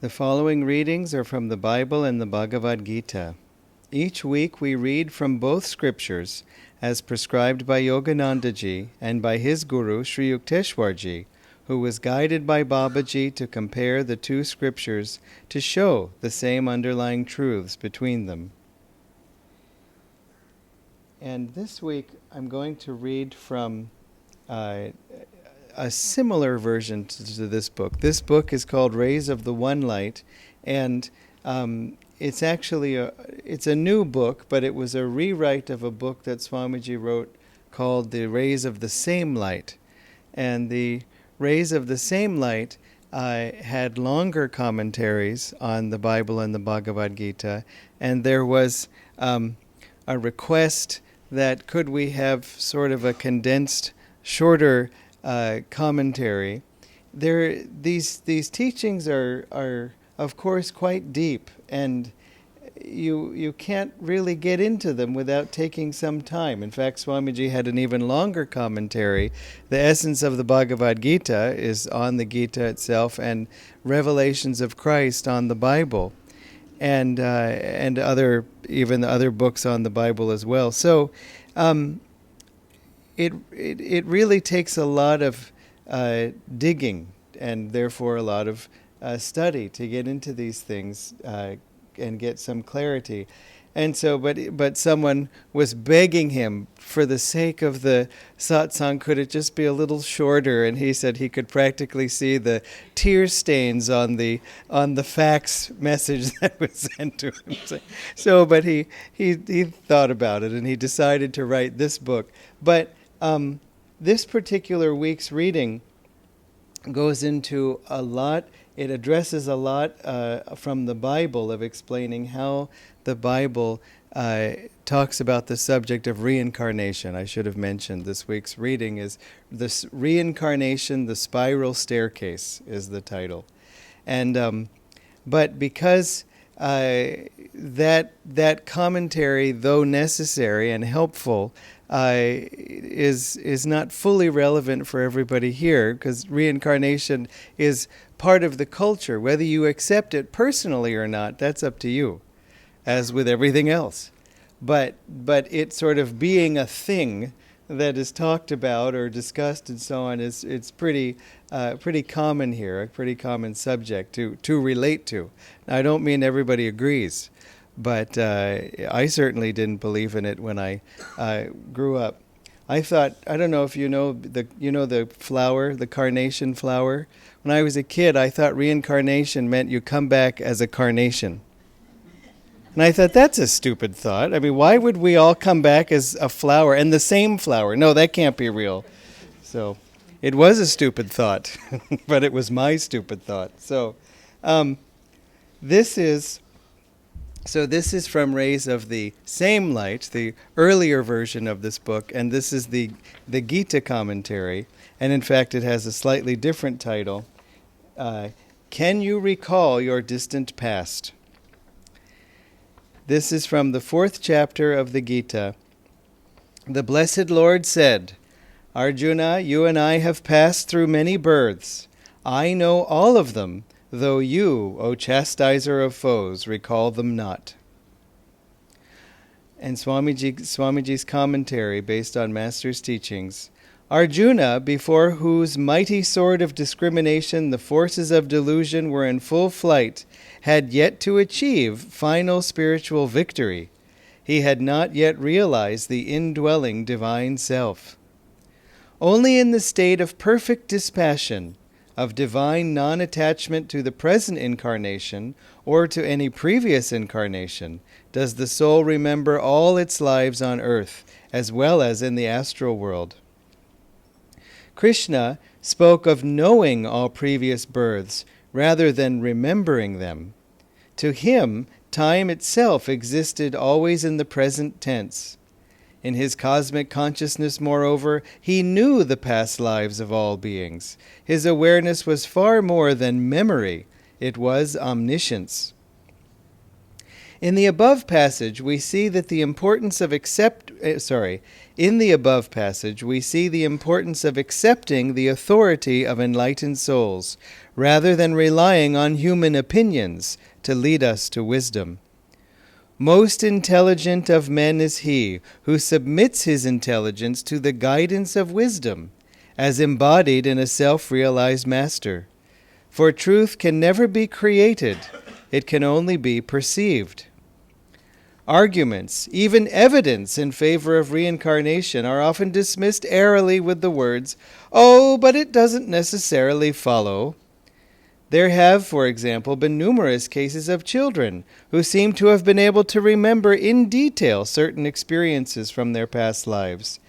The following readings are from the Bible and the Bhagavad Gita. Each week we read from both scriptures as prescribed by Yoganandaji and by his guru Sri Yukteswarji, who was guided by Babaji to compare the two scriptures to show the same underlying truths between them. And this week I'm going to read from a similar version to this book. This book is called Rays of the One Light, and it's actually it's a new book, but it was a rewrite of a book that Swamiji wrote called The Rays of the Same Light. And the Rays of the Same Light had longer commentaries on the Bible and the Bhagavad Gita, and there was a request that could we have sort of a condensed, shorter commentary. These teachings are of course quite deep, and you can't really get into them without taking some time. In fact, Swamiji had an even longer commentary. The essence of the Bhagavad Gita is on the Gita itself, and Revelations of Christ on the Bible, and other books on the Bible as well. So it really takes a lot of digging, and therefore a lot of study to get into these things and get some clarity. And so, but someone was begging him, for the sake of the satsang, could it just be a little shorter? And he said he could practically see the tear stains on the fax message that was sent to him. So, but he thought about it, and he decided to write this book. But this particular week's reading goes into a lot. It addresses a lot from the Bible of explaining how the Bible talks about the subject of reincarnation. I should have mentioned this week's reading is this Reincarnation, the Spiral Staircase is the title. And but because that commentary, though necessary and helpful, is not fully relevant for everybody here, because reincarnation is part of the culture. Whether you accept it personally or not, that's up to you, as with everything else. But it sort of being a thing that is talked about or discussed and so on it's pretty common here, a pretty common subject to relate to. Now, I don't mean everybody agrees, but I certainly didn't believe in it when I grew up. I thought, I don't know if you know the flower, the carnation flower. When I was a kid, I thought reincarnation meant you come back as a carnation. And I thought, that's a stupid thought. I mean, why would we all come back as a flower, and the same flower? No, that can't be real. So it was a stupid thought, but it was my stupid thought. So this is from Rays of the Same Light, the earlier version of this book, and this is the Gita commentary. And in fact, it has a slightly different title. Can you recall your distant past? This is from the 4th chapter of the Gita. The Blessed Lord said, Arjuna, you and I have passed through many births. I know all of them, though you, O chastiser of foes, recall them not. And Swamiji's commentary, based on Master's teachings. Arjuna, before whose mighty sword of discrimination the forces of delusion were in full flight, had yet to achieve final spiritual victory. He had not yet realized the indwelling divine self. Only in the state of perfect dispassion, of divine non-attachment to the present incarnation or to any previous incarnation, does the soul remember all its lives on earth, as well as in the astral world. Krishna spoke of knowing all previous births rather than remembering them. To him, time itself existed always in the present tense. In his cosmic consciousness, moreover, he knew the past lives of all beings. His awareness was far more than memory. It was omniscience. In the above passage, we see that the importance of in the above passage, we see the importance of accepting the authority of enlightened souls, rather than relying on human opinions to lead us to wisdom. Most intelligent of men is he who submits his intelligence to the guidance of wisdom, as embodied in a self-realized master. For truth can never be created, it can only be perceived. Arguments, even evidence in favor of reincarnation, are often dismissed airily with the words, "Oh, but it doesn't necessarily follow." There have, for example, been numerous cases of children who seem to have been able to remember in detail certain experiences from their past lives.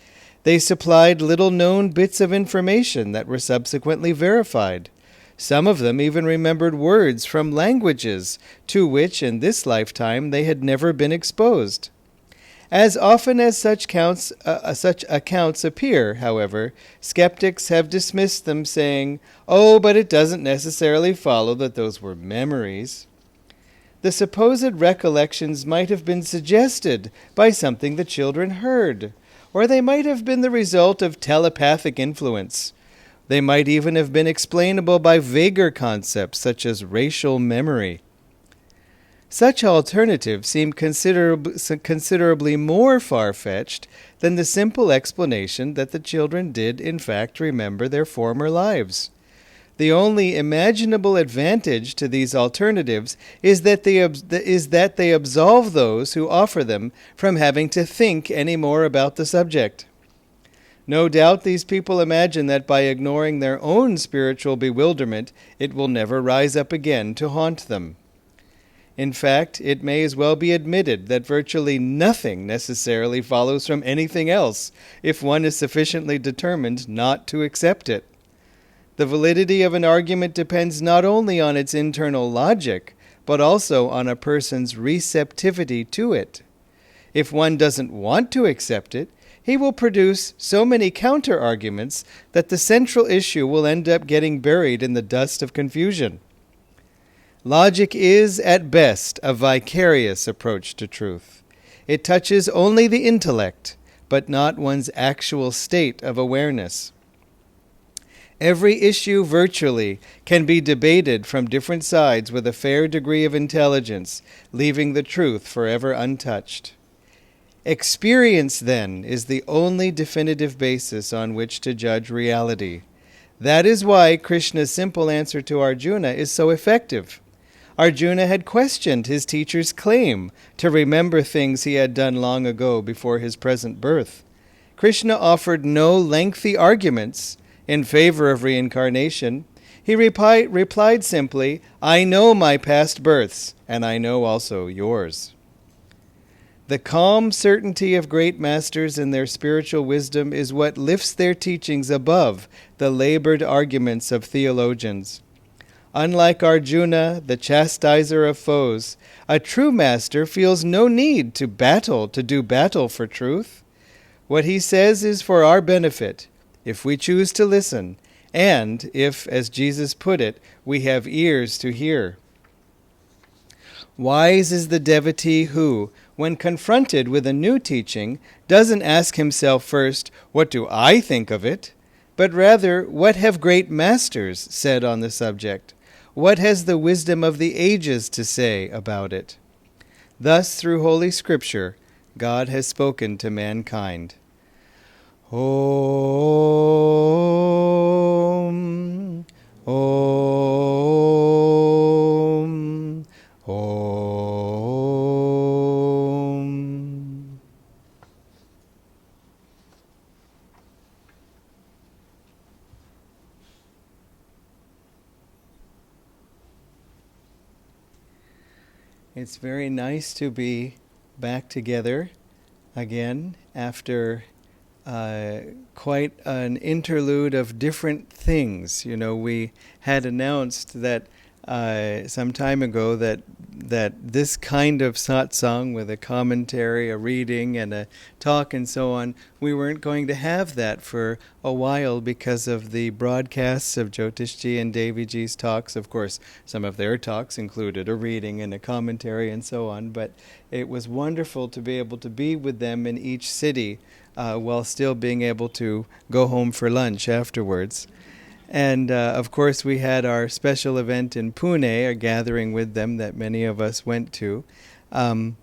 They supplied little-known bits of information that were subsequently verified. Some of them even remembered words from languages to which, in this lifetime, they had never been exposed. As often as such accounts appear, however, skeptics have dismissed them, saying, "Oh, but it doesn't necessarily follow that those were memories." The supposed recollections might have been suggested by something the children heard, or they might have been the result of telepathic influence. They might even have been explainable by vaguer concepts such as racial memory. Such alternatives seem considerably more far-fetched than the simple explanation that the children did in fact remember their former lives. The only imaginable advantage to these alternatives is that they absolve those who offer them from having to think any more about the subject. No doubt these people imagine that by ignoring their own spiritual bewilderment, it will never rise up again to haunt them. In fact, it may as well be admitted that virtually nothing necessarily follows from anything else if one is sufficiently determined not to accept it. The validity of an argument depends not only on its internal logic, but also on a person's receptivity to it. If one doesn't want to accept it, he will produce so many counter-arguments that the central issue will end up getting buried in the dust of confusion. Logic is, at best, a vicarious approach to truth. It touches only the intellect, but not one's actual state of awareness. Every issue, virtually, can be debated from different sides with a fair degree of intelligence, leaving the truth forever untouched. Experience, then, is the only definitive basis on which to judge reality. That is why Krishna's simple answer to Arjuna is so effective. Arjuna had questioned his teacher's claim to remember things he had done long ago before his present birth. Krishna offered no lengthy arguments in favor of reincarnation. He replied simply, "I know my past births, and I know also yours." The calm certainty of great masters and their spiritual wisdom is what lifts their teachings above the labored arguments of theologians. Unlike Arjuna, the chastiser of foes, a true master feels no need to do battle for truth. What he says is for our benefit, if we choose to listen, and if, as Jesus put it, we have ears to hear. Wise is the devotee who, when confronted with a new teaching, doesn't ask himself first, "What do I think of it?" but rather, "What have great masters said on the subject? What has the wisdom of the ages to say about it?" Thus, through Holy Scripture, God has spoken to mankind. Om, Om, Om. It's very nice to be back together again after quite an interlude of different things. You know, we had announced that some time ago that this kind of satsang with a commentary, a reading, and a talk and so on, we weren't going to have that for a while because of the broadcasts of Jyotishji and Deviji's talks. Of course, some of their talks included a reading and a commentary and so on, but it was wonderful to be able to be with them in each city while still being able to go home for lunch afterwards. And of course, we had our special event in Pune, a gathering with them that many of us went to, and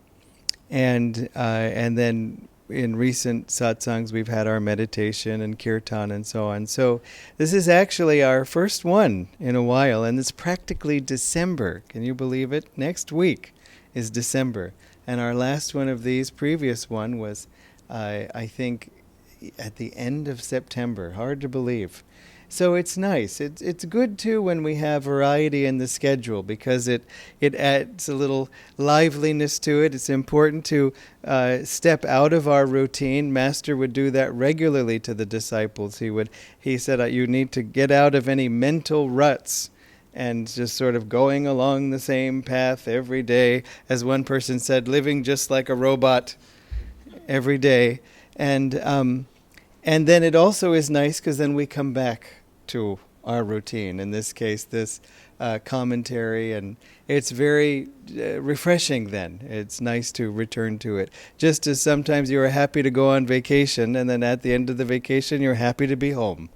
then in recent satsangs we've had our meditation and kirtan and so on. So this is actually our first one in a while, and it's practically December. Can you believe it? Next week is December, and our last one of these, previous one, was I think at the end of September. Hard to believe. So it's nice. It's good too when we have variety in the schedule, because it adds a little liveliness to it. It's important to step out of our routine. Master would do that regularly to the disciples. He said, you need to get out of any mental ruts and just sort of going along the same path every day. As one person said, living just like a robot every day. And then it also is nice because then we come back to our routine. In this case, this commentary, and it's very refreshing then. It's nice to return to it. Just as sometimes you are happy to go on vacation, and then at the end of the vacation, you're happy to be home.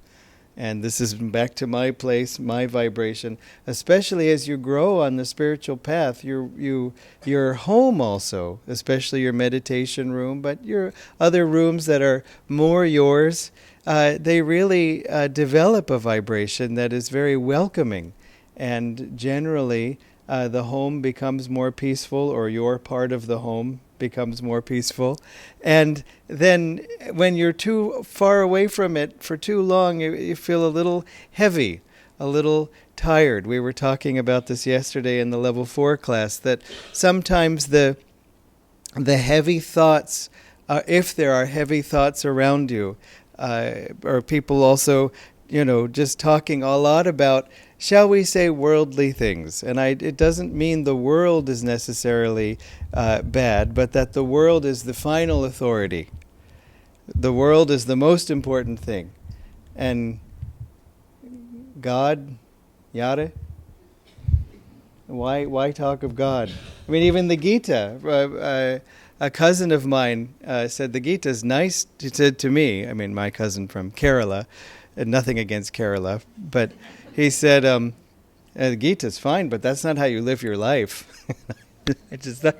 And this is back to my place, my vibration. Especially as you grow on the spiritual path, your home also, especially your meditation room, but your other rooms that are more yours, they really develop a vibration that is very welcoming. And generally, the home becomes more peaceful, or your part of the home becomes more peaceful. And then when you're too far away from it for too long, you feel a little heavy, a little tired. We were talking about this yesterday in the level 4 class, that sometimes the heavy thoughts, if there are heavy thoughts around you, or people also, just talking a lot about, shall we say, worldly things. And it doesn't mean the world is necessarily bad, but that the world is the final authority. The world is the most important thing. And God, yada? Why talk of God? I mean, even the Gita, a cousin of mine said the Gita is nice. He said to me, I mean, my cousin from Kerala, nothing against Kerala, but he said, the Gita's fine, but that's not how you live your life. Isn't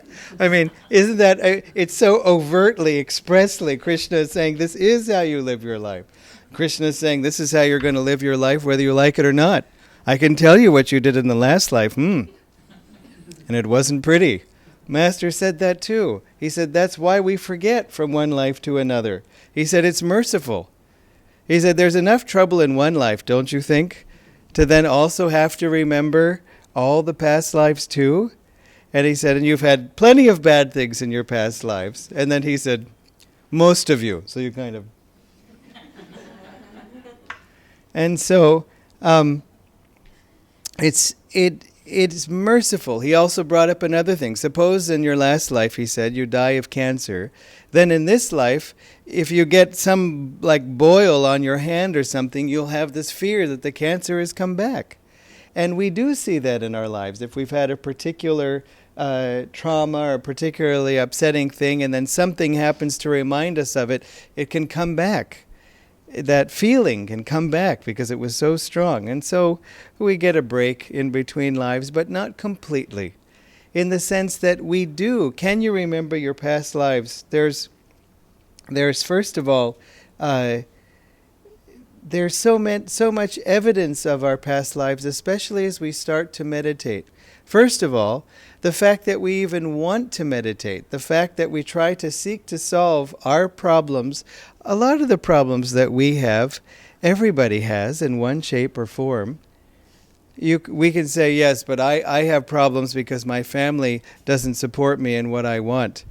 that, it's so overtly, expressly, Krishna is saying, this is how you live your life. Krishna is saying, this is how you're going to live your life, whether you like it or not. I can tell you what you did in the last life, and it wasn't pretty. Master said that too. He said, that's why we forget from one life to another. He said, it's merciful. He said, there's enough trouble in one life, don't you think, to then also have to remember all the past lives too? And he said, and you've had plenty of bad things in your past lives. And then he said, most of you. So you kind of... And so it's merciful. He also brought up another thing. Suppose in your last life, he said, you die of cancer. Then in this life, if you get some boil on your hand or something, you'll have this fear that the cancer has come back. And we do see that in our lives. If we've had a particular trauma or a particularly upsetting thing, and then something happens to remind us of it, it can come back. That feeling can come back because it was so strong. And so we get a break in between lives, but not completely. In the sense that we do. Can you remember your past lives? There's first of all, there's so much evidence of our past lives, especially as we start to meditate. First of all, the fact that we even want to meditate, the fact that we try to seek to solve our problems. A lot of the problems that we have, everybody has in one shape or form. We can say, yes, but I have problems because my family doesn't support me in what I want.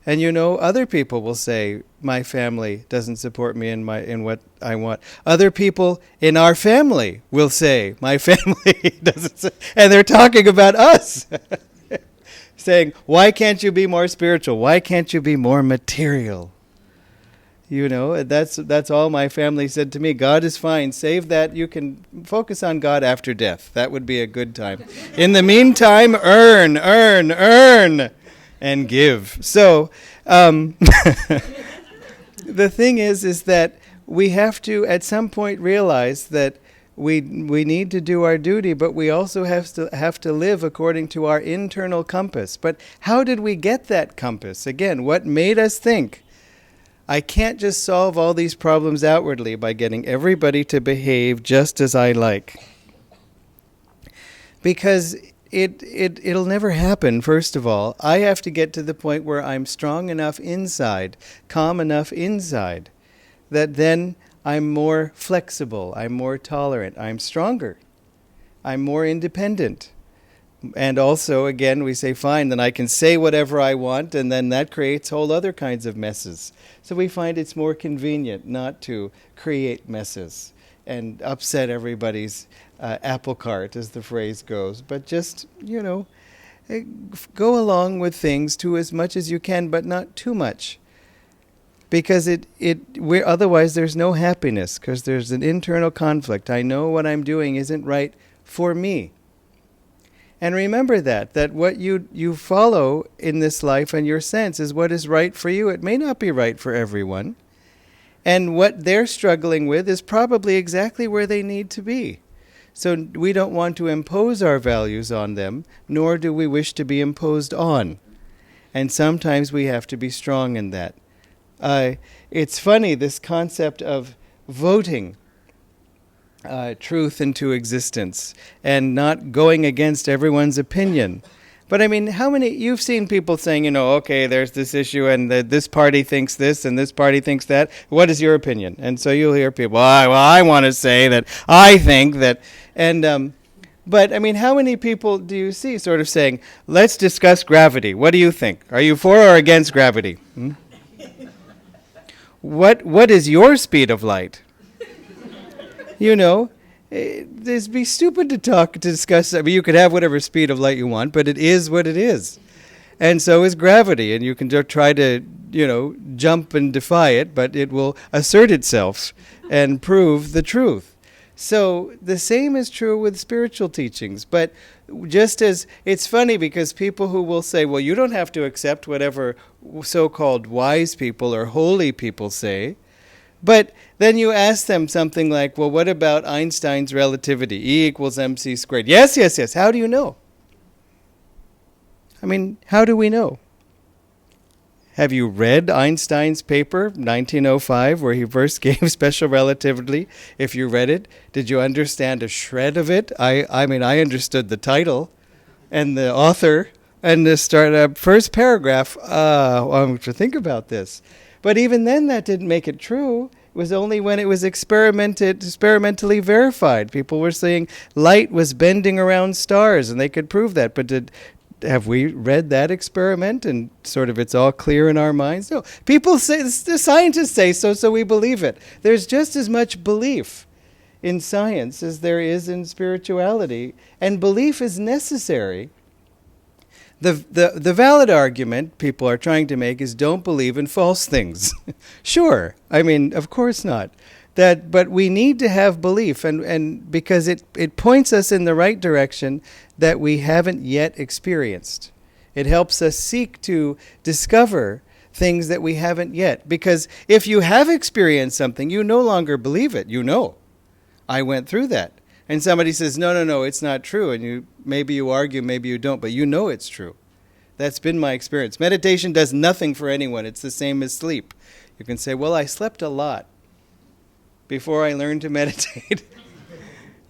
And you know, other people will say, my family doesn't support me in what I want. Other people in our family will say, my family doesn't, and they're talking about us. Saying, why can't you be more spiritual? Why can't you be more material? You know, that's all my family said to me. God is fine. Save that. You can focus on God after death. That would be a good time. In the meantime, earn, and give. So, the thing is that we have to, at some point, realize that we need to do our duty, but we also have to live according to our internal compass. But how did we get that compass? Again, what made us think, I can't just solve all these problems outwardly by getting everybody to behave just as I like? Because it'll never happen, first of all. I have to get to the point where I'm strong enough inside, calm enough inside, that then I'm more flexible, I'm more tolerant, I'm stronger, I'm more independent. And also, again, we say, fine, then I can say whatever I want, and then that creates whole other kinds of messes. So we find it's more convenient not to create messes and upset everybody's apple cart, as the phrase goes, but just, go along with things to as much as you can, but not too much. Because otherwise there's no happiness, because there's an internal conflict. I know what I'm doing isn't right for me. And remember that what you follow in this life and your sense is what is right for you. It may not be right for everyone. And what they're struggling with is probably exactly where they need to be. So we don't want to impose our values on them, nor do we wish to be imposed on. And sometimes we have to be strong in that. It's funny, this concept of voting truth into existence and not going against everyone's opinion. But I mean, you've seen people saying, okay, there's this issue and this party thinks this and this party thinks that. What is your opinion? And so you'll hear people, I want to say that I think that. And but I mean, how many people do you see sort of saying, let's discuss gravity. What do you think? Are you for or against gravity? What is your speed of light? It'd be stupid to discuss. I mean, you could have whatever speed of light you want, but it is what it is. And so is gravity, and you can try to, jump and defy it, but it will assert itself and prove the truth. So the same is true with spiritual teachings. But just as it's funny because people who will say, well, you don't have to accept whatever so-called wise people or holy people say. But then you ask them something like, well, what about Einstein's relativity? E equals mc squared. Yes. How do you know? I mean, how do we know? Have you read Einstein's paper, 1905, where he first gave special relativity? If you read it, did you understand a shred of it? I mean, I understood the title and the author and the first paragraph. I want to think about this. But even then, that didn't make it true. It was only when it was experimentally verified. People were saying light was bending around stars, and they could prove that. But have we read that experiment and sort of it's all clear in our minds? No. People say, the scientists say so we believe it. There's just as much belief in science as there is in spirituality, and belief is necessary. The valid argument people are trying to make is don't believe in false things. Sure, I mean, of course not. But we need to have belief, and because it points us in the right direction that we haven't yet experienced. It helps us seek to discover things that we haven't yet. Because if you have experienced something, you no longer believe it. I went through that. And somebody says, no, it's not true. And maybe you argue, maybe you don't, but it's true. That's been my experience. Meditation does nothing for anyone. It's the same as sleep. You can say, well, I slept a lot before I learned to meditate.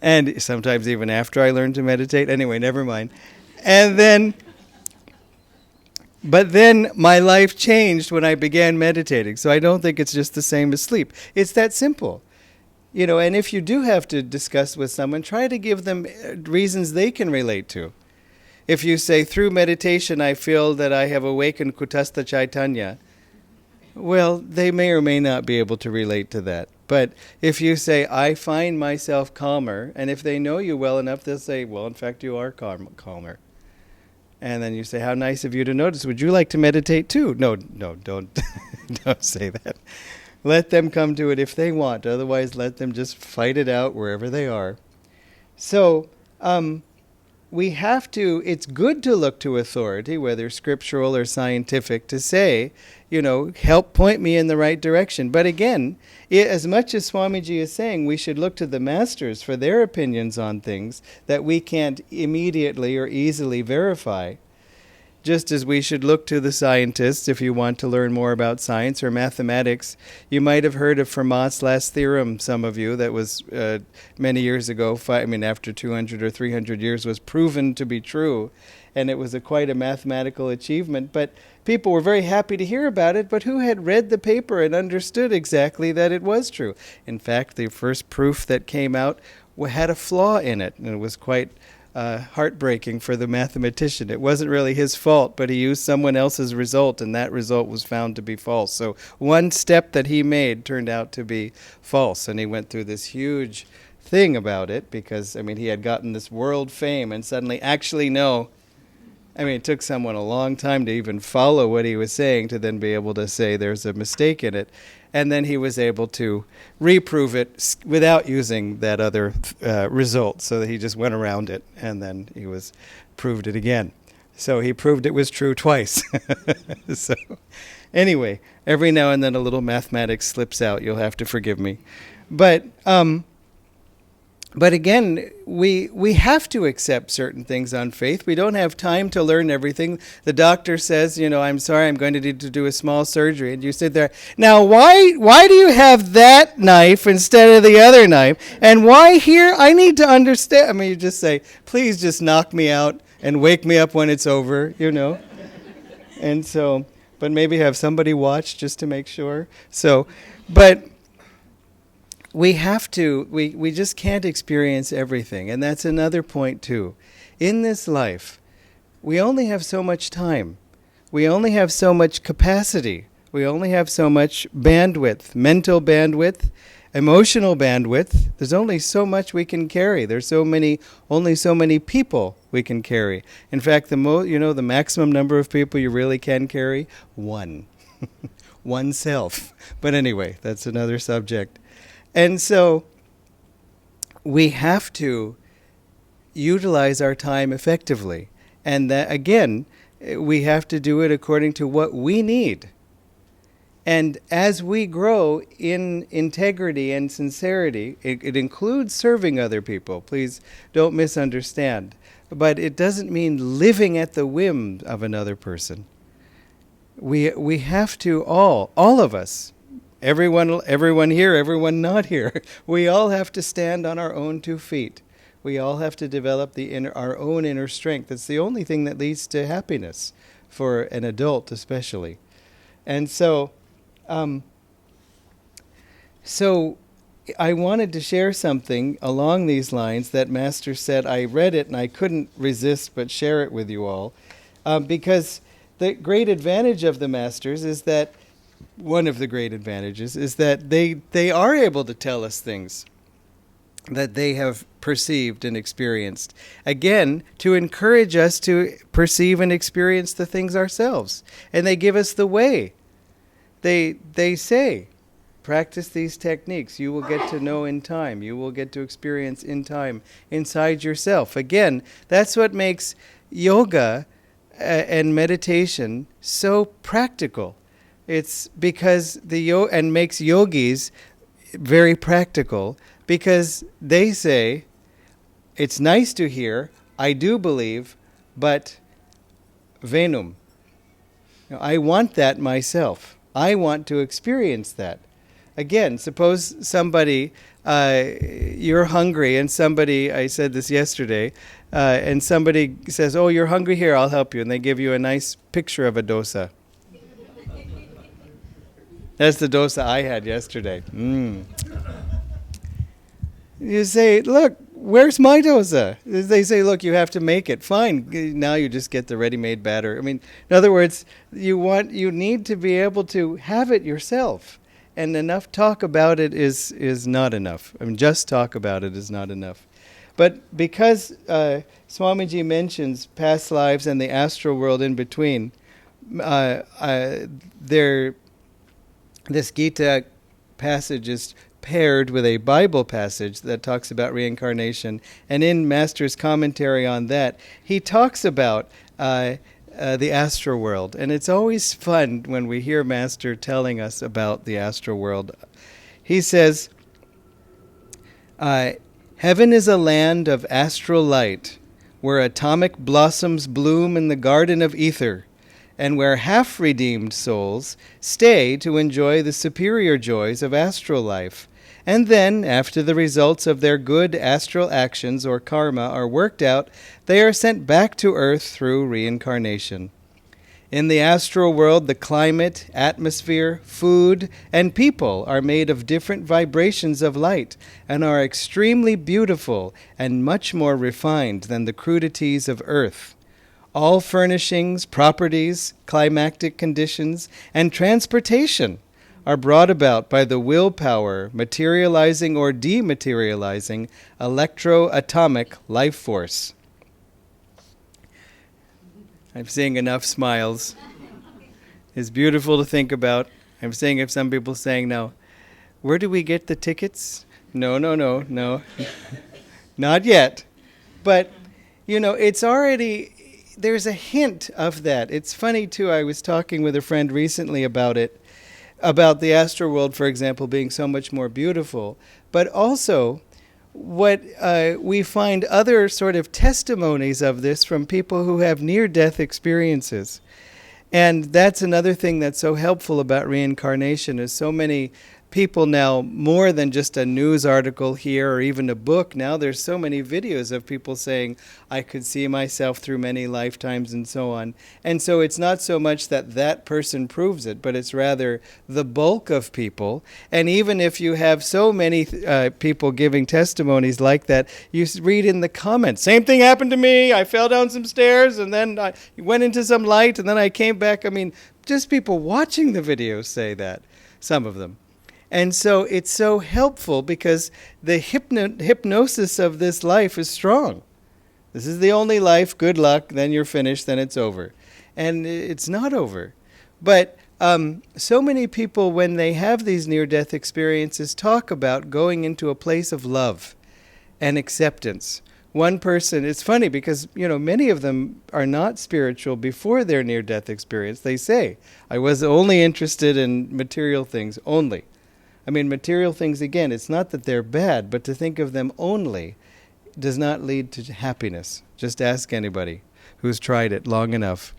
And sometimes even after I learned to meditate. Anyway, never mind. But then my life changed when I began meditating. So I don't think it's just the same as sleep. It's that simple. And if you do have to discuss with someone, try to give them reasons they can relate to. If you say, through meditation I feel that I have awakened Kutastha Chaitanya, well, they may or may not be able to relate to that. But if you say, I find myself calmer, and if they know you well enough, they'll say, well, in fact, you are calmer. And then you say, how nice of you to notice. Would you like to meditate too? No, don't, don't say that. Let them come to it if they want. Otherwise, let them just fight it out wherever they are. So, we have to, it's good to look to authority, whether scriptural or scientific, to say, help point me in the right direction. But again, as much as Swamiji is saying, we should look to the masters for their opinions on things that we can't immediately or easily verify. Just as we should look to the scientists if you want to learn more about science or mathematics. You might have heard of Fermat's last theorem, some of you, that was many years ago, after 200 or 300 years, was proven to be true. And it was quite a mathematical achievement. But people were very happy to hear about it, but who had read the paper and understood exactly that it was true? In fact, the first proof that came out had a flaw in it, and it was quite heartbreaking for the mathematician. It wasn't really his fault, but he used someone else's result, and that result was found to be false. So one step that he made turned out to be false, and he went through this huge thing about it because, he had gotten this world fame, and suddenly actually no. It took someone a long time to even follow what he was saying to then be able to say there's a mistake in it. And then he was able to reprove it without using that other result. So that he just went around it, and then he proved it again. So he proved it was true twice. So anyway, every now and then a little mathematics slips out. You'll have to forgive me. But again, we have to accept certain things on faith. We don't have time to learn everything. The doctor says, I'm sorry, I'm going to need to do a small surgery. And you sit there, now why do you have that knife instead of the other knife? And why here? I need to understand. You just say, please just knock me out and wake me up when it's over, And so, but maybe have somebody watch just to make sure. But we have to, we just can't experience everything. And that's another point too. In this life, we only have so much time. We only have so much capacity. We only have so much bandwidth, mental bandwidth, emotional bandwidth. There's only so much we can carry. There's only so many people we can carry. In fact, the maximum number of people you really can carry, one. Oneself. But anyway, that's another subject. And so we have to utilize our time effectively. And that, again, we have to do it according to what we need. And as we grow in integrity and sincerity, it includes serving other people. Please don't misunderstand. But it doesn't mean living at the whim of another person. We have to all of us, everyone here, everyone not here, we all have to stand on our own 2 feet. We all have to develop our own inner strength. It's the only thing that leads to happiness for an adult especially. And so I wanted to share something along these lines that Master said. I read it and I couldn't resist but share it with you all. Because the great advantage of the Masters is that, one of the great advantages is that they are able to tell us things that they have perceived and experienced. Again, to encourage us to perceive and experience the things ourselves. And they give us the way. They say, practice these techniques. You will get to know in time. You will get to experience in time inside yourself. Again, that's what makes yoga and meditation so practical. It's because and makes yogis very practical, because they say, it's nice to hear, I do believe, but venum. I want that myself. I want to experience that. Again, suppose somebody, you're hungry, and somebody, I said this yesterday, and somebody says, oh, you're hungry, here, I'll help you. And they give you a nice picture of a dosa. That's the dosa I had yesterday. You say, look, where's my dosa? They say, look, you have to make it. Fine. Now you just get the ready-made batter. I mean, in other words, you need to be able to have it yourself. And enough talk about it is not enough. I mean, just talk about it is not enough. But because Swamiji mentions past lives and the astral world in between, this Gita passage is paired with a Bible passage that talks about reincarnation. And in Master's commentary on that, he talks about the astral world. And it's always fun when we hear Master telling us about the astral world. He says, heaven is a land of astral light, where atomic blossoms bloom in the garden of ether, and where half-redeemed souls stay to enjoy the superior joys of astral life. And then, after the results of their good astral actions or karma are worked out, they are sent back to earth through reincarnation. In the astral world, the climate, atmosphere, food, and people are made of different vibrations of light and are extremely beautiful and much more refined than the crudities of earth. All furnishings, properties, climactic conditions, and transportation are brought about by the willpower materializing or dematerializing electro-atomic life force. I'm seeing enough smiles. It's beautiful to think about. I'm seeing if some people saying now, where do we get the tickets? No. Not yet. But, it's already, there's a hint of that. It's funny, too. I was talking with a friend recently about it, about the astral world, for example, being so much more beautiful. But also, what we find other sort of testimonies of this from people who have near-death experiences. And that's another thing that's so helpful about reincarnation, is so many people now, more than just a news article here or even a book, now there's so many videos of people saying, I could see myself through many lifetimes and so on. And so it's not so much that that person proves it, but it's rather the bulk of people. And even if you have so many people giving testimonies like that, you read in the comments, same thing happened to me, I fell down some stairs and then I went into some light and then I came back. I mean, just people watching the videos say that, some of them. And so it's so helpful because the hypnosis of this life is strong. This is the only life, good luck, then you're finished, then it's over. And it's not over. But so many people, when they have these near-death experiences, talk about going into a place of love and acceptance. One person, it's funny because, many of them are not spiritual before their near-death experience. They say, I was only interested in material things, only. I mean, material things, again, it's not that they're bad, but to think of them only does not lead to happiness. Just ask anybody who's tried it long enough.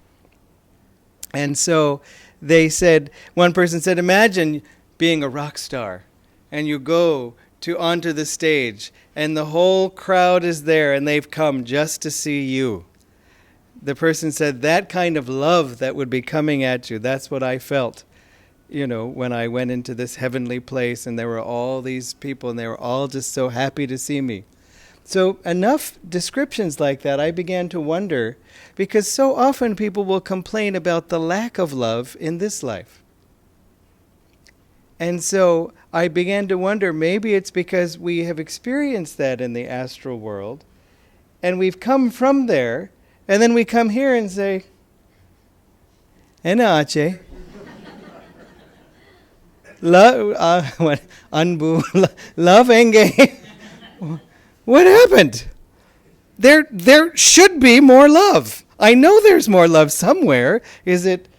And so they said, one person said, imagine being a rock star, and you go onto the stage, and the whole crowd is there, and they've come just to see you. The person said, that kind of love that would be coming at you, that's what I felt. When I went into this heavenly place and there were all these people and they were all just so happy to see me. So enough descriptions like that, I began to wonder, because so often people will complain about the lack of love in this life. And so I began to wonder, maybe it's because we have experienced that in the astral world and we've come from there, and then we come here and say, Enache. Love enge. What happened? There should be more love. I know there's more love somewhere. Is it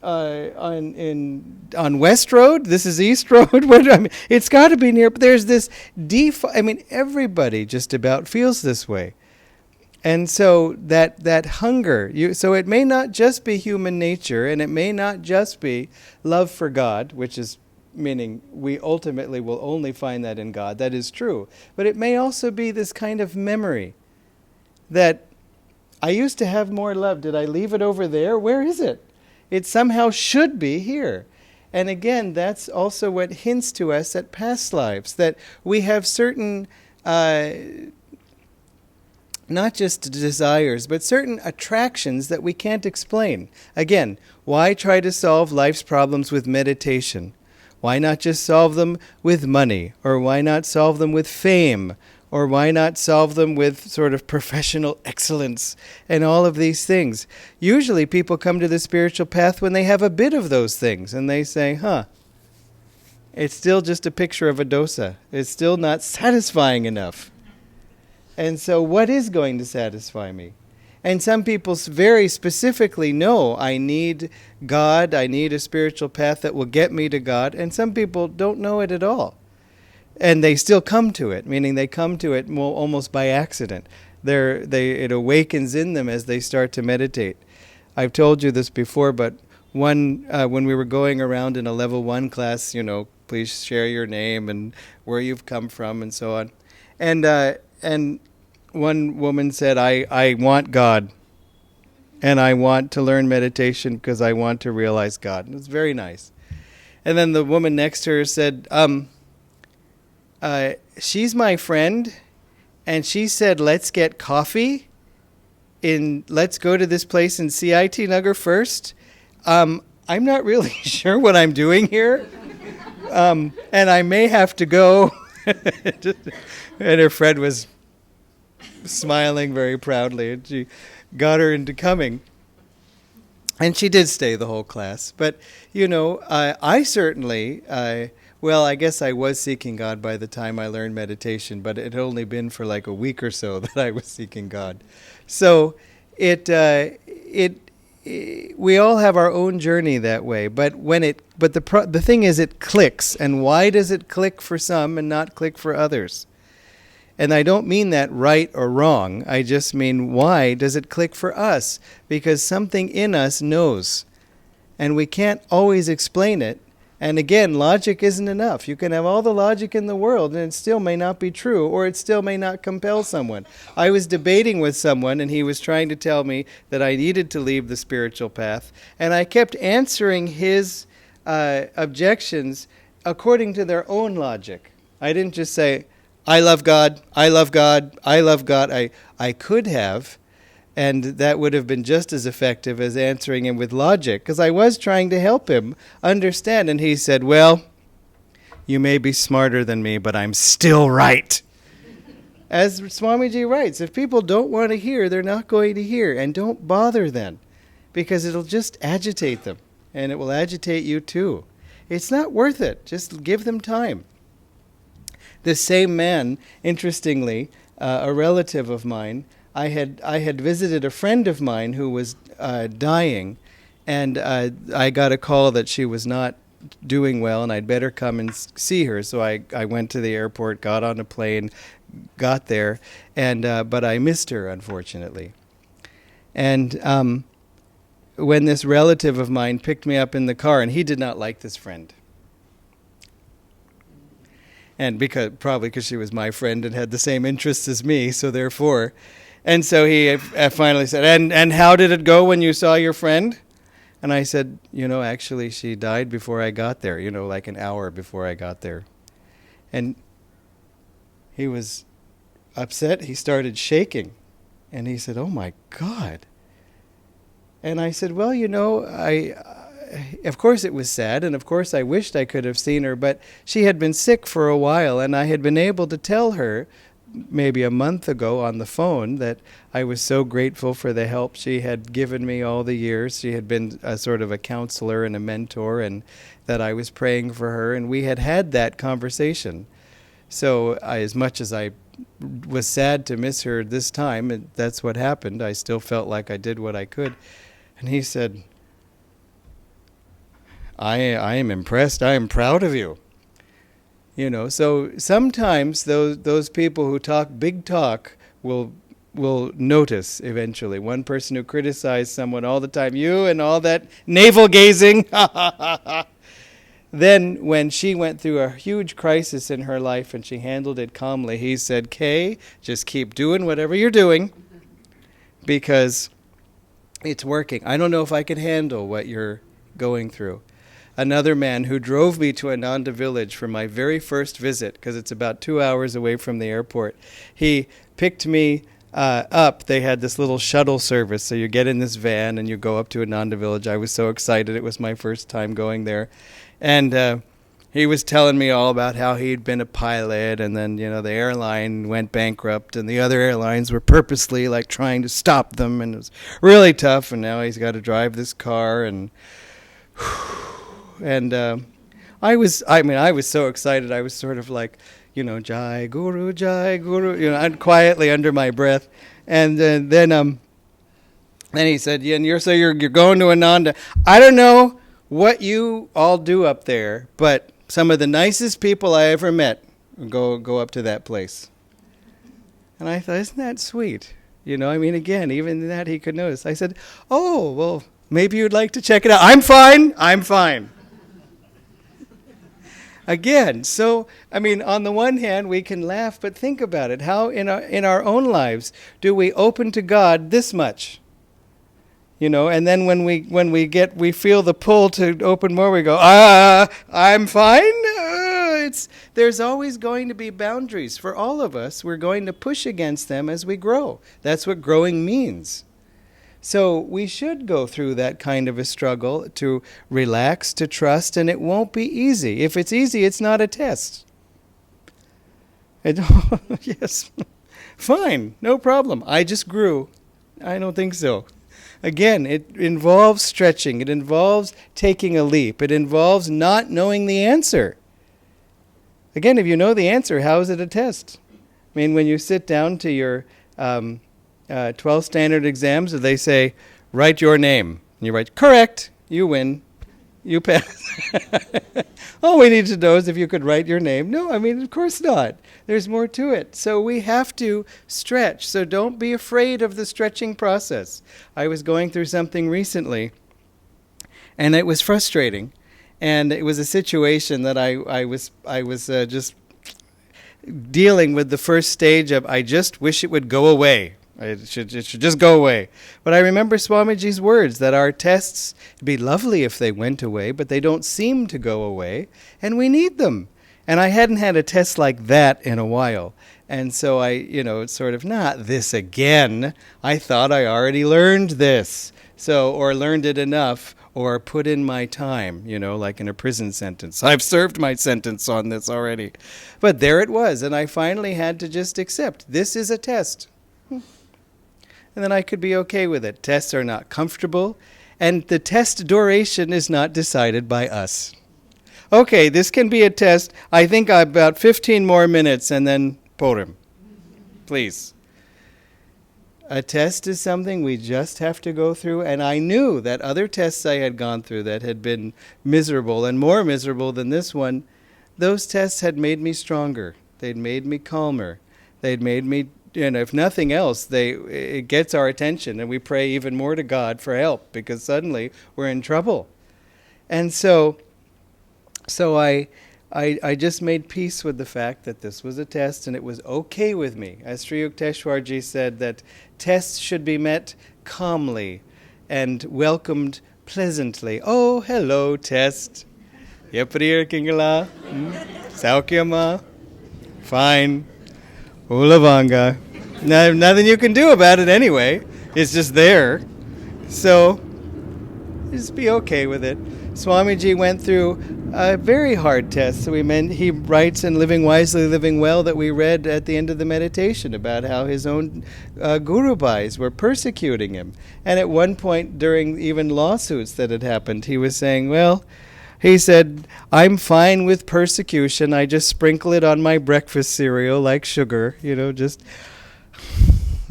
on West Road? This is East Road. It's got to be near. But there's this everybody just about feels this way. And so that hunger, so it may not just be human nature, and it may not just be love for God, which is meaning we ultimately will only find that in God. That is true. But it may also be this kind of memory that I used to have more love. Did I leave it over there? Where is it? It somehow should be here. And again, that's also what hints to us at past lives, that we have certain not just desires, but certain attractions that we can't explain. Again, why try to solve life's problems with meditation? Why not just solve them with money? Or why not solve them with fame? Or why not solve them with sort of professional excellence and all of these things? Usually people come to the spiritual path when they have a bit of those things, and they say, it's still just a picture of a dosa. It's still not satisfying enough. And so what is going to satisfy me? And some people very specifically know, I need God, I need a spiritual path that will get me to God. And some people don't know it at all. And they still come to it, meaning they come to it almost by accident. It awakens in them as they start to meditate. I've told you this before, but when we were going around in a level 1 class, please share your name and where you've come from and so on. And one woman said, I want God, and I want to learn meditation because I want to realize God. And it was very nice. And then the woman next to her said, she's my friend, and she said, let's get coffee. Let's go to this place in CIT Nagar first. I'm not really sure what I'm doing here, and I may have to go. And her friend was smiling very proudly, and she got her into coming. And she did stay the whole class. But, I certainly, I guess I was seeking God by the time I learned meditation, but it had only been for like a week or so that I was seeking God. So we all have our own journey that way. But the thing is, it clicks. And why does it click for some and not click for others? And I don't mean that right or wrong. I just mean, why does it click for us? Because something in us knows. And we can't always explain it. And again, logic isn't enough. You can have all the logic in the world, and it still may not be true, or it still may not compel someone. I was debating with someone, and he was trying to tell me that I needed to leave the spiritual path. And I kept answering his objections according to their own logic. I didn't just say, I love God, I love God, I love God. I could have, and that would have been just as effective as answering him with logic, because I was trying to help him understand. And he said, well, you may be smarter than me, but I'm still right. As Swamiji writes, if people don't want to hear, they're not going to hear. And don't bother then, because it'll just agitate them, and it will agitate you too. It's not worth it. Just give them time. This same man, interestingly, a relative of mine, I had visited a friend of mine who was dying, and I got a call that she was not doing well, and I'd better come and see her. So I went to the airport, got on a plane, got there, and but I missed her, unfortunately. And when this relative of mine picked me up in the car, and he did not like this friend. And probably because she was my friend and had the same interests as me, so therefore. And so he finally said, and how did it go when you saw your friend? And I said, actually she died before I got there, like an hour before I got there. And he was upset. He started shaking. And he said, oh my God. And I said, well, of course it was sad, and of course I wished I could have seen her, but she had been sick for a while, and I had been able to tell her maybe a month ago on the phone that I was so grateful for the help she had given me all the years. She had been a sort of a counselor and a mentor, and that I was praying for her, and we had that conversation. So as much as I was sad to miss her this time, that's what happened. I still felt like I did what I could. And he said, I am impressed. I am proud of you. So sometimes those people who talk big talk will notice eventually. One person who criticized someone all the time, you and all that navel gazing. Then when she went through a huge crisis in her life and she handled it calmly, he said, Kay, just keep doing whatever you're doing because it's working. I don't know if I can handle what you're going through. another man who drove me to Ananda village for my very first visit, because it's about 2 hours away from the airport. He picked me up. They had this little shuttle service, so you get in this van and you go up to Ananda village. I was so excited. It was my first time going there. And he was telling me all about how he'd been a pilot, and then, the airline went bankrupt, and the other airlines were purposely like trying to stop them, and it was really tough, and now he's got to drive this car, and I was so excited. I was sort of like, Jai Guru, I'd quietly under my breath, and then he said, "Yeah, and you're going to Ananda. I don't know what you all do up there, but some of the nicest people I ever met go up to that place." And I thought, isn't that sweet? Again, even that he could notice. I said, "Oh, well, maybe you'd like to check it out." I'm fine. Again, so, on the one hand, we can laugh, but think about it. How in our own lives do we open to God this much? And then when we feel the pull to open more, we go, I'm fine. There's always going to be boundaries for all of us. We're going to push against them as we grow. That's what growing means. So we should go through that kind of a struggle to relax, to trust, and it won't be easy. If it's easy, it's not a test. Yes, fine, no problem. I just grew. I don't think so. Again, it involves stretching. It involves taking a leap. It involves not knowing the answer. Again, if you know the answer, how is it a test? When you sit down to your 12 standard exams, they say, write your name. And you write, correct, you win, you pass. All we need to know is if you could write your name. No, of course not. There's more to it. So we have to stretch. So don't be afraid of the stretching process. I was going through something recently, and it was frustrating. And it was a situation that I was just dealing with the first stage of, I just wish it would go away. It should just go away. But I remember Swamiji's words that our tests, it'd be lovely if they went away, but they don't seem to go away, and we need them. And I hadn't had a test like that in a while. And so it's sort of, not this again. I thought I already learned this. Or learned it enough, or put in my time, like in a prison sentence. I've served my sentence on this already. But there it was, and I finally had to just accept, this is a test. And then I could be okay with it. Tests are not comfortable, and the test duration is not decided by us. Okay, this can be a test. I think about 15 more minutes, and then Purim. Please. A test is something we just have to go through, and I knew that other tests I had gone through that had been miserable, and more miserable than this one, those tests had made me stronger. They'd made me calmer. They'd made me, if nothing else, it gets our attention, and we pray even more to God for help, because suddenly we're in trouble. And so I just made peace with the fact that this was a test, and it was okay with me. As Sri Yukteswarji said, that tests should be met calmly and welcomed pleasantly. Oh, hello, test. Yepriya Kingala. Saukyama. Fine. Ulavanga. Nothing you can do about it anyway. It's just there. So just be okay with it. Swamiji went through a very hard test. So he writes in Living Wisely, Living Well that we read at the end of the meditation about how his own Guru Bhais were persecuting him. And at one point during even lawsuits that had happened, he was saying, he said, I'm fine with persecution. I just sprinkle it on my breakfast cereal like sugar, just...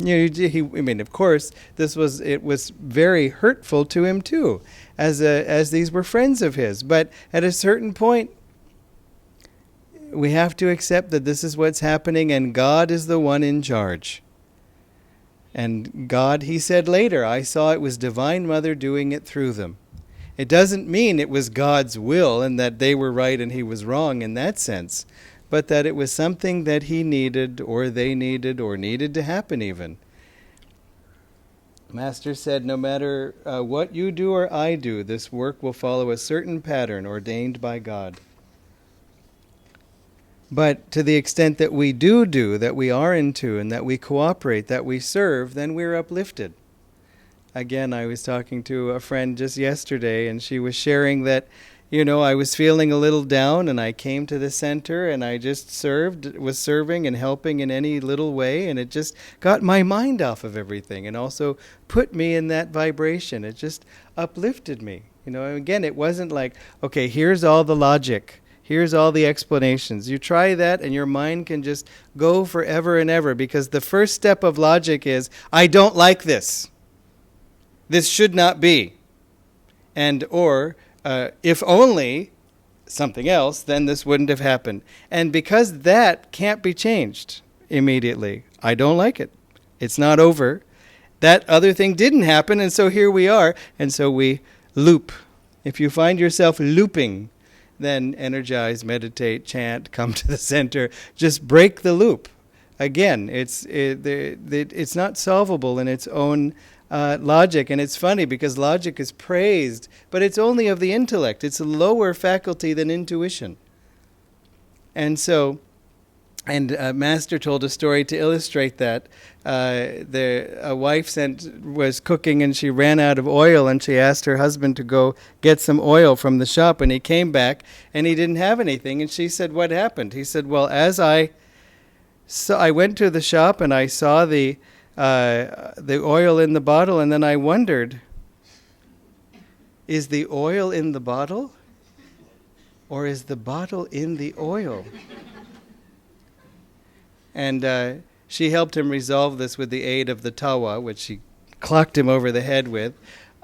of course, it was very hurtful to him too, as these were friends of his. But at a certain point, we have to accept that this is what's happening, and God is the one in charge. And God, he said later, I saw it was Divine Mother doing it through them. It doesn't mean it was God's will and that they were right and he was wrong in that sense, but that it was something that he needed or they needed or needed to happen even. Master said, no matter what you do or I do, this work will follow a certain pattern ordained by God. But to the extent that we do, that we are in tune, that we cooperate, that we serve, then we're uplifted. Again, I was talking to a friend just yesterday, and she was sharing that, I was feeling a little down, and I came to the center, and I just was serving and helping in any little way, and it just got my mind off of everything, and also put me in that vibration. It just uplifted me. Again, it wasn't like, okay, here's all the logic. Here's all the explanations. You try that and your mind can just go forever and ever, because the first step of logic is, I don't like this. This should not be. And if only something else, then this wouldn't have happened. And because that can't be changed immediately, I don't like it. It's not over. That other thing didn't happen, and so here we are. And so we loop. If you find yourself looping, then energize, meditate, chant, come to the center. Just break the loop. Again, it's not solvable in its own logic. And it's funny because logic is praised, but it's only of the intellect. It's a lower faculty than intuition. And so, Master told a story to illustrate that. A wife was cooking and she ran out of oil, and she asked her husband to go get some oil from the shop, and he came back and he didn't have anything. And she said, what happened? He said, well, I went to the shop and I saw the oil in the bottle, and then I wondered, is the oil in the bottle, or is the bottle in the oil? And she helped him resolve this with the aid of the tawa, which she clocked him over the head with.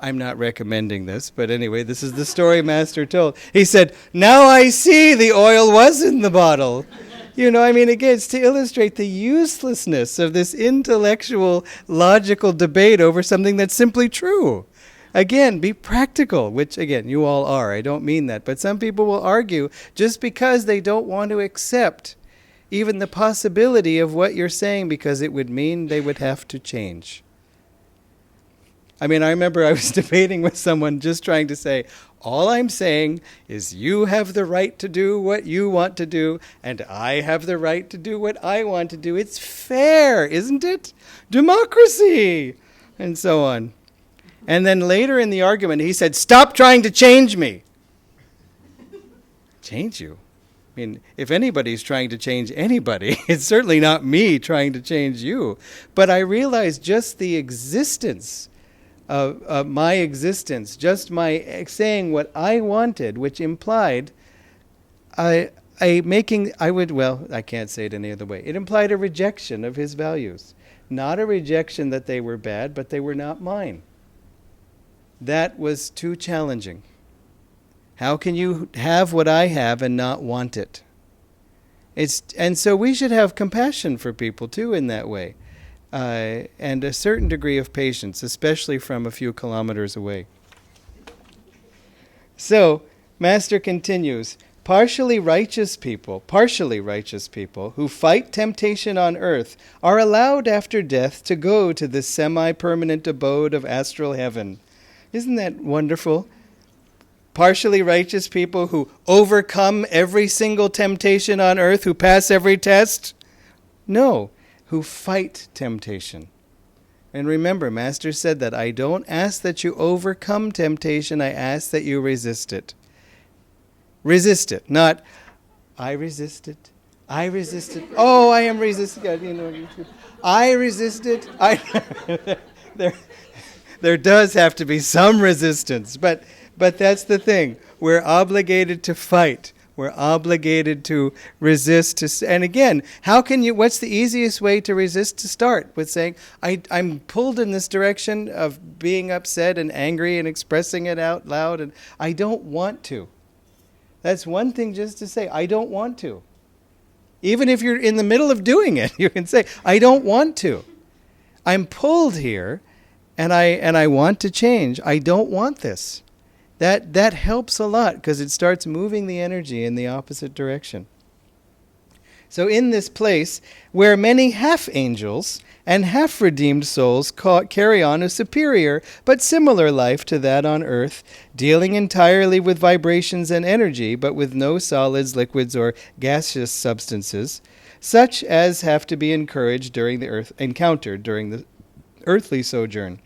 I'm not recommending this, but anyway, this is the story Master told. He said, now I see the oil was in the bottle. Again, it's to illustrate the uselessness of this intellectual, logical debate over something that's simply true. Again, be practical, which, again, you all are. I don't mean that. But some people will argue just because they don't want to accept even the possibility of what you're saying, because it would mean they would have to change. I remember I was debating with someone just trying to say, all I'm saying is you have the right to do what you want to do, and I have the right to do what I want to do. It's fair, isn't it? Democracy! And so on. And then later in the argument, he said, stop trying to change me. Change you? If anybody's trying to change anybody, it's certainly not me trying to change you. But I realized just the existence of my existence, just my saying what I wanted, which implied I can't say it any other way. It implied a rejection of his values. Not a rejection that they were bad, but they were not mine. That was too challenging. How can you have what I have and not want it? And so we should have compassion for people too in that way, and a certain degree of patience, especially from a few kilometers away. So, Master continues, partially righteous people who fight temptation on earth are allowed after death to go to the semi-permanent abode of astral heaven. Isn't that wonderful? Partially righteous people who overcome every single temptation on earth, who pass every test? No, who fight temptation. And remember, Master said that I don't ask that you overcome temptation, I ask that you resist it. Resist it, not, I resist it. I resist it. Oh, I am resisting. I resist it. There does have to be some resistance, but that's the thing. We're obligated to fight. We're obligated to resist. And again, what's the easiest way to resist? To start with saying, I'm pulled in this direction of being upset and angry and expressing it out loud, and I don't want to. That's one thing, just to say, I don't want to. Even if you're in the middle of doing it, you can say, I don't want to. I'm pulled here, and I want to change. I don't want this. That helps a lot, because it starts moving the energy in the opposite direction. So in this place, where many half angels and half-redeemed souls carry on a superior but similar life to that on earth, dealing entirely with vibrations and energy, but with no solids, liquids, or gaseous substances, such as have to be encountered during the earthly sojourn.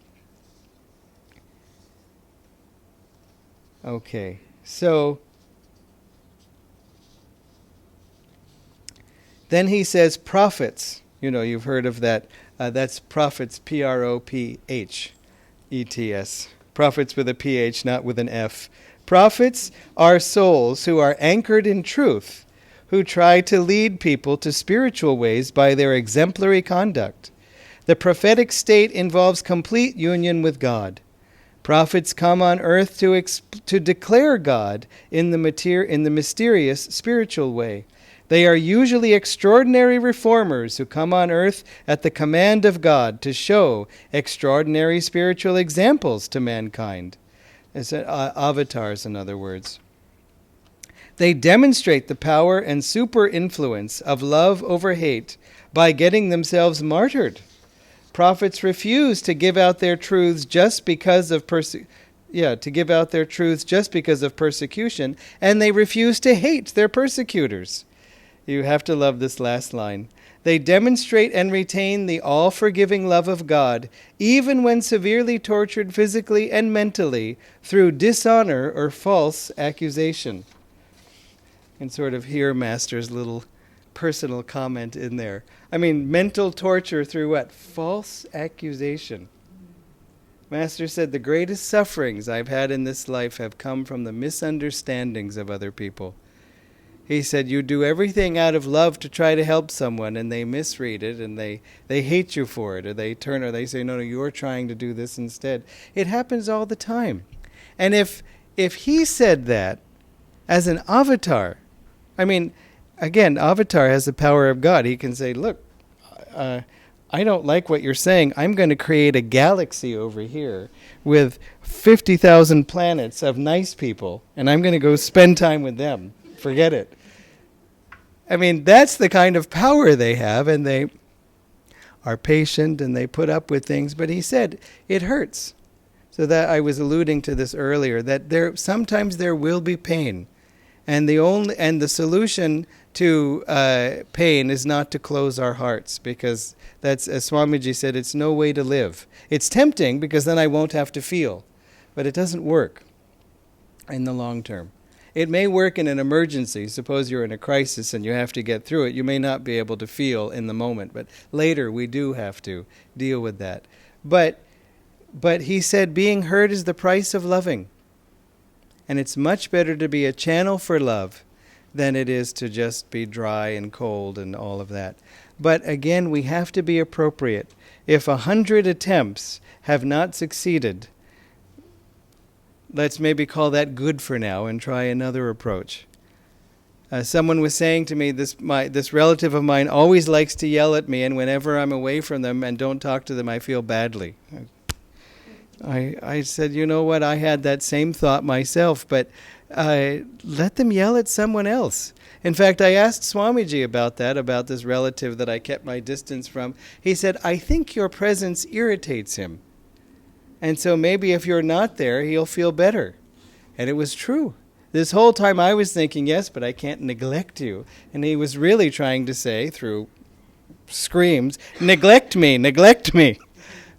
Okay, so then he says prophets. You know, you've heard of that. That's prophets, Prophets. Prophets with a PH, not with an F. Prophets are souls who are anchored in truth, who try to lead people to spiritual ways by their exemplary conduct. The prophetic state involves complete union with God. Prophets come on earth to declare God in the mysterious spiritual way. They are usually extraordinary reformers who come on earth at the command of God to show extraordinary spiritual examples to mankind. As avatars, in other words. They demonstrate the power and super influence of love over hate by getting themselves martyred. Prophets refuse to give out their truths just because of persecution, and they refuse to hate their persecutors. You have to love this last line. They demonstrate and retain the all-forgiving love of God, even when severely tortured physically and mentally through dishonor or false accusation. And sort of hear Master's little personal comment in there. I mean, mental torture through what? False accusation. Master said, the greatest sufferings I've had in this life have come from the misunderstandings of other people. He said, you do everything out of love to try to help someone, and they misread it, and they hate you for it, or they say, no, you're trying to do this instead. It happens all the time. And if he said that as an avatar, I mean, again, avatar has the power of God. He can say, look, I don't like what you're saying. I'm going to create a galaxy over here with 50,000 planets of nice people, and I'm going to go spend time with them. Forget it. I mean, that's the kind of power they have, and they are patient, and they put up with things. But he said, it hurts. So that I was alluding to this earlier, that sometimes there will be pain. And the solution to pain is not to close our hearts, because that's, as Swamiji said, it's no way to live. It's tempting, because then I won't have to feel. But it doesn't work in the long term. It may work in an emergency. Suppose you're in a crisis and you have to get through it. You may not be able to feel in the moment, but later we do have to deal with that. But he said being hurt is the price of loving. And it's much better to be a channel for love than it is to just be dry and cold and all of that. But again, we have to be appropriate. If 100 attempts have not succeeded, let's maybe call that good for now and try another approach. Someone was saying to me, this relative of mine always likes to yell at me, and whenever I'm away from them and don't talk to them, I feel badly. I said, you know what, I had that same thought myself, but let them yell at someone else. In fact, I asked Swamiji about this relative that I kept my distance from. He said, I think your presence irritates him. And so maybe if you're not there, he'll feel better. And it was true. This whole time I was thinking, yes, but I can't neglect you. And he was really trying to say, through screams, neglect me.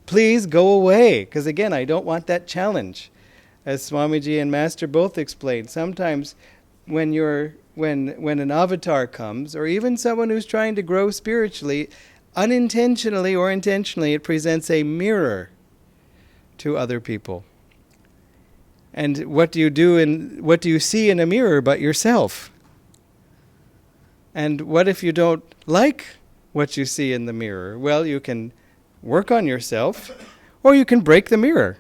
Please go away. Because again, I don't want that challenge. As Swamiji and Master both explained, sometimes when an avatar comes, or even someone who's trying to grow spiritually, unintentionally or intentionally, it presents a mirror to other people. And what do you see in a mirror but yourself? And what if you don't like what you see in the mirror? Well, you can work on yourself, or you can break the mirror.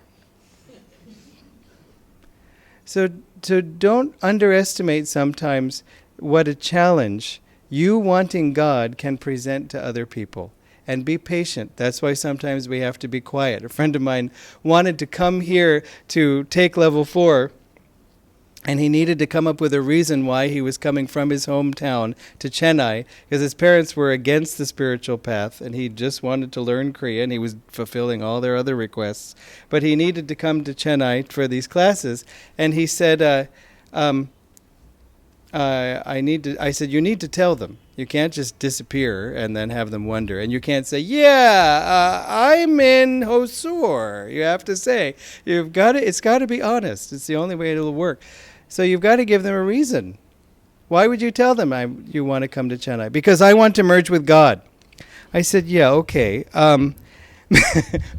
So don't underestimate sometimes what a challenge you wanting God can present to other people. And be patient. That's why sometimes we have to be quiet. A friend of mine wanted to come here to take level 4, And he needed to come up with a reason why he was coming from his hometown to Chennai, because his parents were against the spiritual path, and he just wanted to learn Kriya, and he was fulfilling all their other requests. But he needed to come to Chennai for these classes, and he said, I said, you need to tell them. You can't just disappear and then have them wonder. And you can't say, I'm in Hosur. You have to say, it's got to be honest. It's the only way it'll work. So you've got to give them a reason. Why would you tell them you want to come to Chennai? Because I want to merge with God. I said, yeah, okay.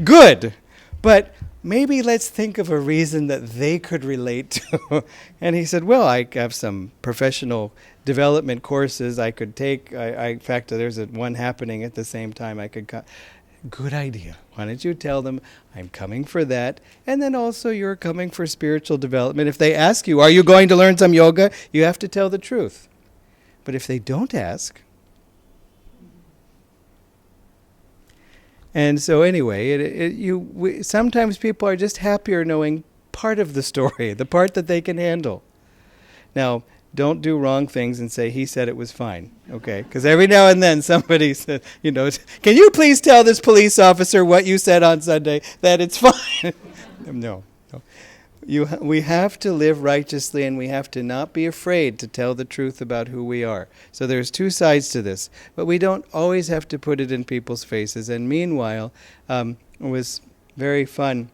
Good. But maybe let's think of a reason that they could relate to. And he said, well, I have some professional development courses I could take. In fact, there's one happening at the same time I could come. Good idea. Why don't you tell them I'm coming for that, and then also you're coming for spiritual development. If they ask you, are you going to learn some yoga? You have to tell the truth. But if they don't ask... And so anyway, sometimes people are just happier knowing part of the story, the part that they can handle. Now, don't do wrong things and say, he said it was fine, okay? Because every now and then somebody says, can you please tell this police officer what you said on Sunday, that it's fine? No. We have to live righteously, and we have to not be afraid to tell the truth about who we are. So there's two sides to this, but we don't always have to put it in people's faces. And meanwhile, it was very fun.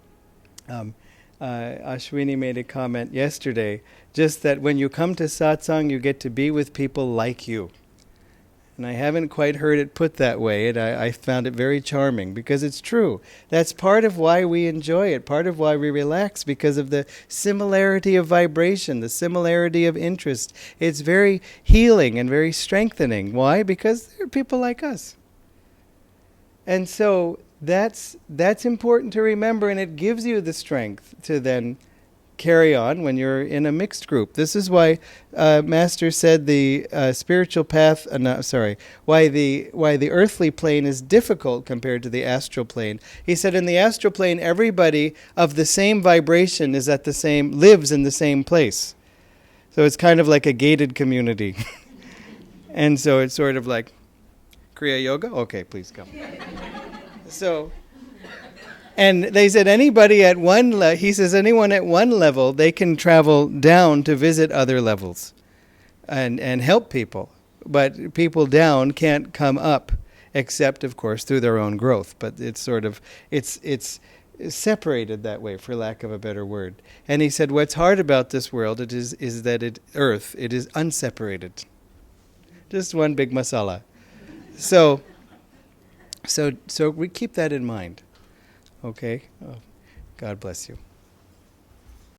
Ashwini made a comment yesterday, just that when you come to satsang, you get to be with people like you. And I haven't quite heard it put that way, and I found it very charming, because it's true. That's part of why we enjoy it, part of why we relax, because of the similarity of vibration, the similarity of interest. It's very healing and very strengthening. Why? Because they're people like us. And so that's important to remember, and it gives you the strength to then carry on when you're in a mixed group. This is why Master said the spiritual path, why the earthly plane is difficult compared to the astral plane. He said in the astral plane, everybody of the same vibration lives in the same place. So it's kind of like a gated community. And so it's sort of like, Kriya Yoga? Okay, please come. And they said anyone at one level, they can travel down to visit other levels and help people. But people down can't come up, except, of course, through their own growth. But it's separated that way, for lack of a better word. And he said, what's hard about this world is that it is unseparated. Just one big masala. So we keep that in mind. Okay? Oh, God bless you.